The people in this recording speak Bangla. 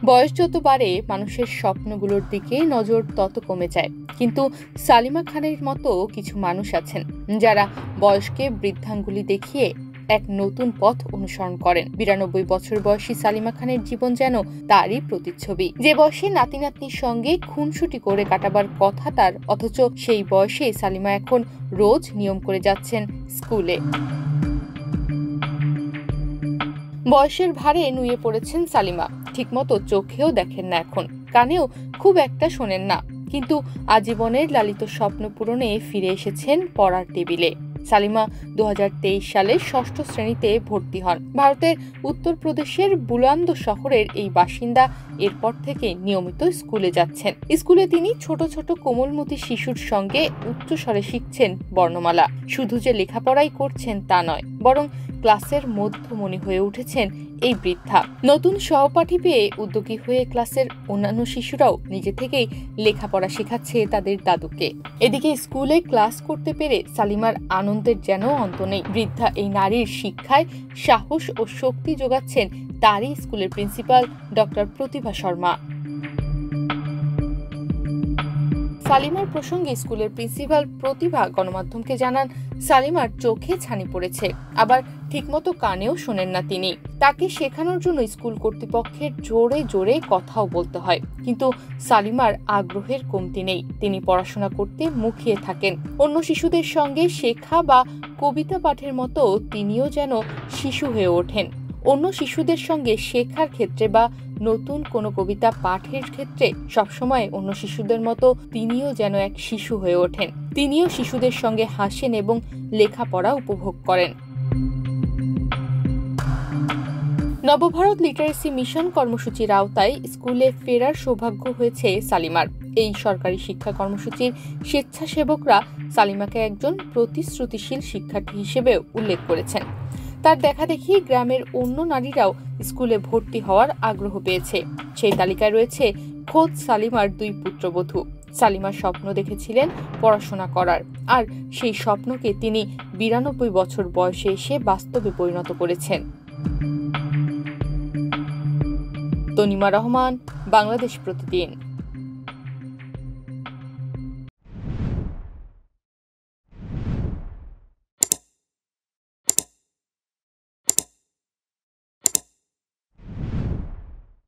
বয়স যত বাড়ে মানুষের স্বপ্নগুলোর দিকে নজর তত কমে যায়, কিন্তু সালিমা খানের মতো কিছু মানুষ আছেন যারা বয়সকে বৃদ্ধাঙ্গুলি দেখিয়ে এক নতুন পথ অনুসরণ করেন। 92 বছর বয়সী সালিমা খানের জীবন যেন তারই প্রতিচ্ছবি। যে বয়সে নাতি নাতনির সঙ্গে খুনসুটি করে কাটাবার কথা তার, অথচ সেই বয়সে সালিমা এখন রোজ নিয়ম করে যাচ্ছেন স্কুলে। বয়সের ভারে নুয়ে পড়েছেন সালিমা, ঠিকমতো চোখেও দেখেন না, এখন কানেও খুব একটা শোনেন না, কিন্তু আজীবনের লালিত স্বপ্ন পূরণে ফিরে এসেছেন পড়ার টেবিলে। সালিমা 2023 সালে 6ষ্ঠ শ্রেণীতে ভর্তি হন। ভারতের উত্তরপ্রদেশের বুলন্দ শহরের এই বাসিন্দা এরপর থেকে নিয়মিত স্কুলে যাচ্ছেন। স্কুলে তিনি ছোট ছোট কোমলমতি শিশুর সঙ্গে উচ্চস্বরে শিখছেন বর্ণমালা। শুধু যে লেখাপড়াই করছেন তা নয়, বরং ক্লাসের মধ্যমণি হয়ে উঠেছেন এই বৃদ্ধা। নতুন সহপাঠী পেয়ে উদ্যোগী হয়ে ক্লাসের অন্যান্য শিশুরাও নিজে থেকেই লেখাপড়া শেখাচ্ছে তাদের দাদুকে। এদিকে স্কুলে ক্লাস করতে পেরে সালিমার আনন্দের যেন অন্ত নেই। বৃদ্ধা এই নারীর শিক্ষায় সাহস ও শক্তি যোগাচ্ছেন তারই স্কুলের প্রিন্সিপাল ডক্টর প্রতিভা শর্মা। সালিমার প্রসঙ্গে স্কুলের প্রিন্সিপাল প্রতিভা গণমাধ্যমকে জানান, সালিমার চোখে ছানি পড়েছে, আবার ঠিকমতো কানেও শোনেন না তিনি। তাকে শেখানোর জন্য স্কুল কর্তৃপক্ষের জোরে জোরে কথাও বলতে হয়, কিন্তু সালিমার আগ্রহের কমতি নেই। তিনি পড়াশোনা করতে মুখিয়ে থাকেন। অন্য শিশুদের সঙ্গে শেখা বা কবিতা পাঠের মতো তিনিও যেন শিশু হয়ে ওঠেন। অন্য শিশুদের সঙ্গে শেখার ক্ষেত্রে বা নতুন কোনো কবিতা পাঠের ক্ষেত্রে সবসময় অন্য শিশুদের মতো তিনিও যেন এক শিশু হয়ে ওঠেন। তিনিও শিশুদের সঙ্গে হাসেন এবং লেখাপড়া উপভোগ করেন। নবভারত লিটারেসি মিশন কর্মসূচির আওতায় স্কুলে ফেরার সৌভাগ্য হয়েছে সালিমার। এই সরকারি শিক্ষা কর্মসূচির স্বেচ্ছাসেবকরা সালিমাকে একজন প্রতিশ্রুতিশীল শিক্ষার্থী হিসেবে উল্লেখ করেছেন। তার দেখাদেখি গ্রামের অন্য নারীরাও স্কুলে ভর্তি হওয়ার আগ্রহ পেয়েছে। সেই তালিকায় রয়েছে খোদ সালিমার 2 পুত্রবধূ। সালিমার স্বপ্ন দেখেছিলেন পড়াশোনা করার, আর সেই স্বপ্নকে তিনি 92 বছর বয়সে এসে বাস্তবে পরিণত করেছেন। তনিমা রহমান, বাংলাদেশ প্রতিদিন।